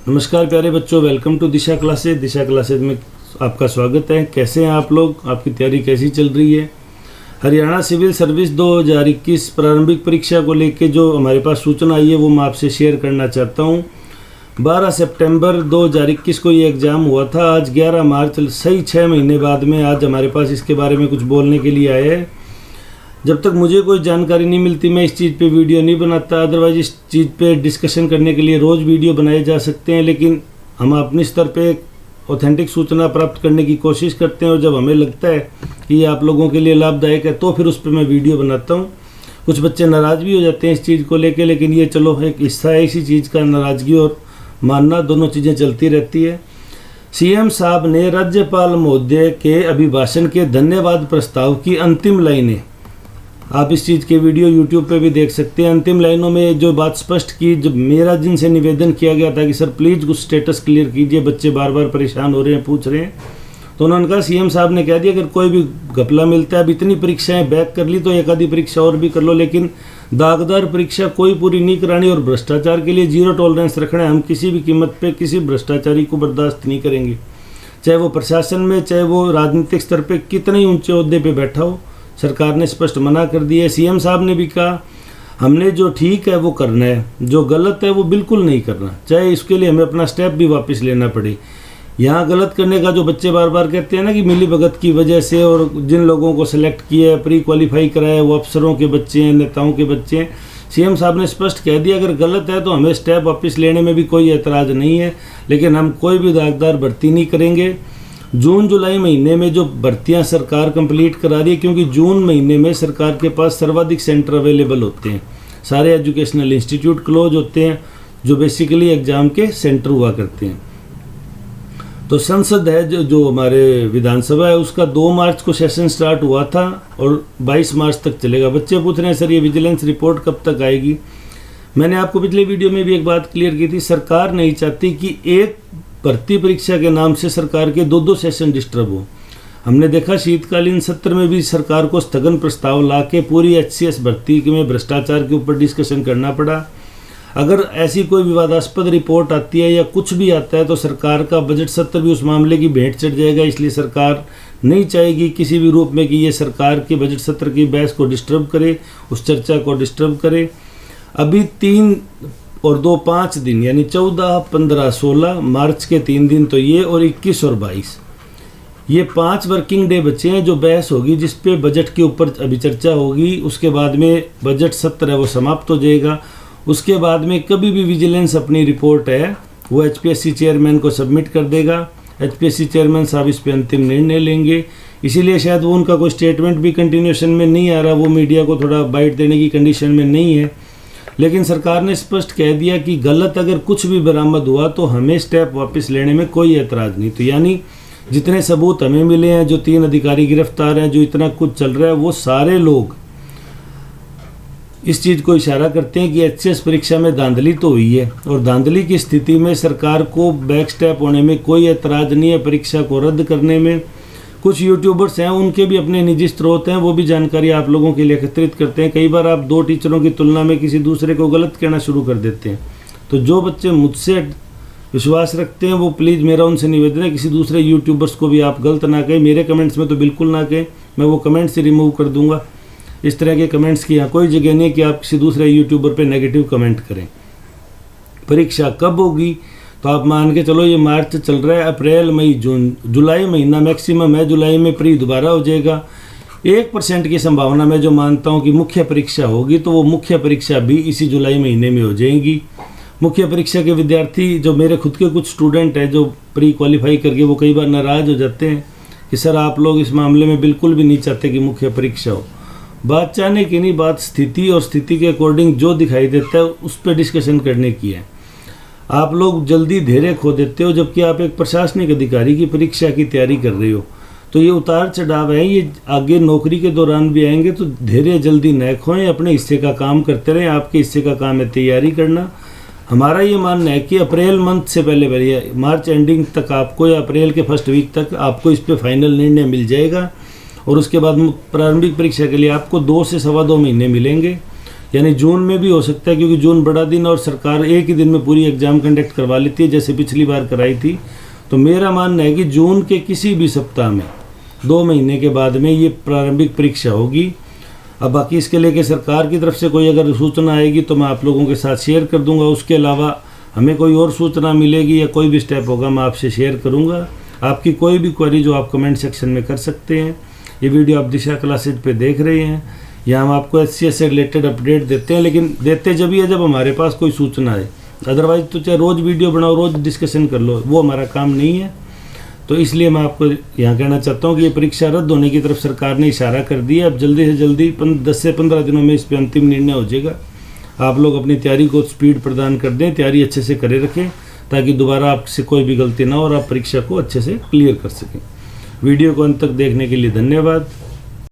नमस्कार प्यारे बच्चों, welcome to Disha classes. Disha classes में आपका स्वागत है। कैसे हैं आप लोग? आपकी तैयारी कैसी चल रही है? हरियाणा सिविल सर्विस 2021 प्रारंभिक परीक्षा को लेके जो हमारे पास सूचना आई है वो मैं आपसे शेयर करना चाहता हूँ। 12 सितंबर 2021 को ये एग्ज़ाम हुआ था। आज 11 मार्च, सही 6 महीने बाद में आज हमारे पास इसके बारे में कुछ बोलने के लिए आए हैं। जब तक मुझे कोई जानकारी नहीं मिलती मैं इस चीज़ पे वीडियो नहीं बनाता। अदरवाइज इस चीज़ पे डिस्कशन करने के लिए रोज़ वीडियो बनाए जा सकते हैं, लेकिन हम अपने स्तर पे ऑथेंटिक सूचना प्राप्त करने की कोशिश करते हैं और जब हमें लगता है कि ये आप लोगों के लिए लाभदायक है तो फिर उस पर मैं वीडियो बनाता हूँ। कुछ बच्चे नाराज़ भी हो जाते हैं इस चीज़ को लेकर, लेकिन ये चलो एक हिस्सा है इसी चीज़ का। नाराज़गी और मानना दोनों चीज़ें चलती रहती है। सीएम साहब ने राज्यपाल महोदय के अभिभाषण के धन्यवाद प्रस्ताव की अंतिम लाइनें, आप इस चीज़ के वीडियो YouTube पे भी देख सकते हैं। अंतिम लाइनों में जो बात स्पष्ट की, जब मेरा जिनसे निवेदन किया गया था कि सर प्लीज़ कुछ स्टेटस क्लियर कीजिए, बच्चे बार बार परेशान हो रहे हैं, पूछ रहे हैं, तो उन्होंने कहा, सीएम साहब ने कह दिया अगर कोई भी घपला मिलता है, अब इतनी परीक्षाएं बैक कर ली तो एक आधी परीक्षा और भी कर लो, लेकिन दागदार परीक्षा कोई पूरी नहीं करानी और भ्रष्टाचार के लिए जीरो टॉलरेंस रखना है। हम किसी भी कीमत पर किसी भ्रष्टाचारी को बर्दाश्त नहीं करेंगे, चाहे वो प्रशासन में, चाहे वो राजनीतिक स्तर पर कितने ही ऊँचे ओहदे पर बैठा हो। सरकार ने स्पष्ट मना कर दिया है। सीएम साहब ने भी कहा हमने जो ठीक है वो करना है, जो गलत है वो बिल्कुल नहीं करना, चाहे इसके लिए हमें अपना स्टेप भी वापस लेना पड़े। यहाँ गलत करने का जो बच्चे बार बार कहते हैं ना कि मिली भगत की वजह से और जिन लोगों को सिलेक्ट किया है, प्री क्वालिफाई कराया, वो अफसरों के बच्चे हैं, नेताओं के बच्चे हैं। सीएम साहब ने स्पष्ट कह दिया अगर गलत है तो हमें स्टेप वापस लेने में भी कोई एतराज़ नहीं है, लेकिन हम कोई भी दागदार भर्ती नहीं करेंगे। जून जुलाई महीने में जो भर्तियां सरकार कंप्लीट करा रही है, क्योंकि जून महीने में सरकार के पास सर्वाधिक सेंटर अवेलेबल होते हैं, सारे एजुकेशनल इंस्टीट्यूट क्लोज होते हैं जो बेसिकली एग्ज़ाम के सेंटर हुआ करते हैं। तो संसद है जो हमारे विधानसभा है, उसका 2 मार्च को सेशन स्टार्ट हुआ था और 22 मार्च तक चलेगा। बच्चे पूछ रहे हैं सर ये विजिलेंस रिपोर्ट कब तक आएगी? मैंने आपको पिछले वीडियो में भी एक बात क्लियर की थी, सरकार नहीं चाहती कि एक भर्ती परीक्षा के नाम से सरकार के 2-2 सेशन डिस्टर्ब हो। हमने देखा शीतकालीन सत्र में भी सरकार को स्थगन प्रस्ताव लाके पूरी HCS भर्ती में भ्रष्टाचार के ऊपर डिस्कशन करना पड़ा। अगर ऐसी कोई विवादास्पद रिपोर्ट आती है या कुछ भी आता है तो सरकार का बजट सत्र भी उस मामले की भेंट चढ़ जाएगा। इसलिए सरकार नहीं चाहेगी किसी भी रूप में कि ये सरकार के बजट सत्र की बहस को डिस्टर्ब करे, उस चर्चा को डिस्टर्ब करे। अभी 3 और 2 5 दिन यानी 14, 15, 16 मार्च के 3 दिन तो ये, और 21 और 22 ये 5 वर्किंग डे बचे हैं जो बहस होगी, जिस पे बजट के ऊपर अभी चर्चा होगी। उसके बाद में बजट सत्र है वो समाप्त हो जाएगा। उसके बाद में कभी भी विजिलेंस अपनी रिपोर्ट है वो HPSC चेयरमैन को सबमिट कर देगा। HPSC चेयरमैन साहब इस पर अंतिम निर्णय लेंगे। इसीलिए शायद वो उनका कोई स्टेटमेंट भी कंटिन्यूशन में नहीं आ रहा, वो मीडिया को थोड़ा बाइट देने की कंडीशन में नहीं है। लेकिन सरकार ने स्पष्ट कह दिया कि गलत अगर कुछ भी बरामद हुआ तो हमें स्टेप वापस लेने में कोई एतराज़ नहीं। तो यानी जितने सबूत हमें मिले हैं, जो 3 अधिकारी गिरफ्तार हैं, जो इतना कुछ चल रहा है, वो सारे लोग इस चीज़ को इशारा करते हैं कि HCS परीक्षा में धांधली तो हुई है और धांधली की स्थिति में सरकार को बैक स्टेप होने में कोई एतराज़ नहीं है, परीक्षा को रद्द करने में। कुछ यूट्यूबर्स हैं, उनके भी अपने निजी स्रोत हैं, वो भी जानकारी आप लोगों के लिए एकत्रित करते हैं। कई बार आप 2 टीचरों की तुलना में किसी दूसरे को गलत कहना शुरू कर देते हैं। तो जो बच्चे मुझसे विश्वास रखते हैं वो प्लीज़ मेरा उनसे निवेदन है किसी दूसरे यूट्यूबर्स को भी आप गलत ना कहें। मेरे कमेंट्स में तो बिल्कुल ना कहें, मैं वो कमेंट्स से रिमूव कर दूंगा। इस तरह के कमेंट्स की यहाँ कोई जगह नहीं है कि आप किसी दूसरे यूट्यूबर पर नेगेटिव कमेंट करें। परीक्षा कब होगी तो आप मान के चलो ये मार्च चल रहा है, अप्रैल, मई, जून, जुलाई महीना मैक्सिमम है। जुलाई में प्री दोबारा हो जाएगा। 1% की संभावना मैं जो मानता हूँ कि मुख्य परीक्षा होगी तो वो मुख्य परीक्षा भी इसी जुलाई महीने में हो जाएगी। मुख्य परीक्षा के विद्यार्थी जो मेरे खुद के कुछ स्टूडेंट हैं जो प्री क्वालिफाई करके वो कई बार नाराज़ हो जाते हैं कि सर आप लोग इस मामले में बिल्कुल भी नहीं चाहते कि मुख्य परीक्षा हो। बात चाहने की नहीं, बात स्थिति और स्थिति के अकॉर्डिंग जो दिखाई देता है उस पर डिस्कशन करने की है। आप लोग जल्दी धैर्य खो देते हो, जबकि आप एक प्रशासनिक अधिकारी की परीक्षा की तैयारी कर रहे हो। तो ये उतार चढ़ाव है, ये आगे नौकरी के दौरान भी आएंगे। तो धैर्य जल्दी न खोएं, अपने हिस्से का काम करते रहें। आपके हिस्से का काम है तैयारी करना। हमारा ये मानना है कि अप्रैल मंथ से पहले मार्च एंडिंग तक आपको या अप्रैल के फर्स्ट वीक तक आपको इस पर फाइनल निर्णय मिल जाएगा। और उसके बाद प्रारंभिक परीक्षा के लिए आपको 2 से 2.25 महीने मिलेंगे। यानी जून में भी हो सकता है, क्योंकि जून बड़ा दिन और सरकार एक ही दिन में पूरी एग्ज़ाम कंडक्ट करवा लेती है जैसे पिछली बार कराई थी। तो मेरा मानना है कि जून के किसी भी सप्ताह में 2 महीने के बाद में ये प्रारंभिक परीक्षा होगी। अब बाकी इसके लेके सरकार की तरफ से कोई अगर सूचना आएगी तो मैं आप लोगों के साथ शेयर कर दूंगा। उसके अलावा हमें कोई और सूचना मिलेगी या कोई भी स्टेप होगा मैं आपसे शेयर करूंगा। आपकी कोई भी क्वेरी जो आप कमेंट सेक्शन में कर सकते हैं। ये वीडियो आप दिशा क्लासेज पे देख रहे हैं। यहाँ हम आपको HCS से रिलेटेड अपडेट देते हैं, लेकिन देते जब ही है जब हमारे पास कोई सूचना है। अदरवाइज तो चाहे रोज़ वीडियो बनाओ, रोज़ डिस्कशन कर लो, वो हमारा काम नहीं है। तो इसलिए मैं आपको यहाँ कहना चाहता हूँ कि ये परीक्षा रद्द होने की तरफ सरकार ने इशारा कर दिया। अब जल्दी से जल्दी 10 से 15 दिनों में इस पर अंतिम निर्णय हो जाएगा। आप लोग अपनी तैयारी को स्पीड प्रदान कर दें, तैयारी अच्छे से करे रखें ताकि दोबारा आपसे कोई भी गलती ना हो और आप परीक्षा को अच्छे से क्लियर कर सकें। वीडियो को अंत तक देखने के लिए धन्यवाद।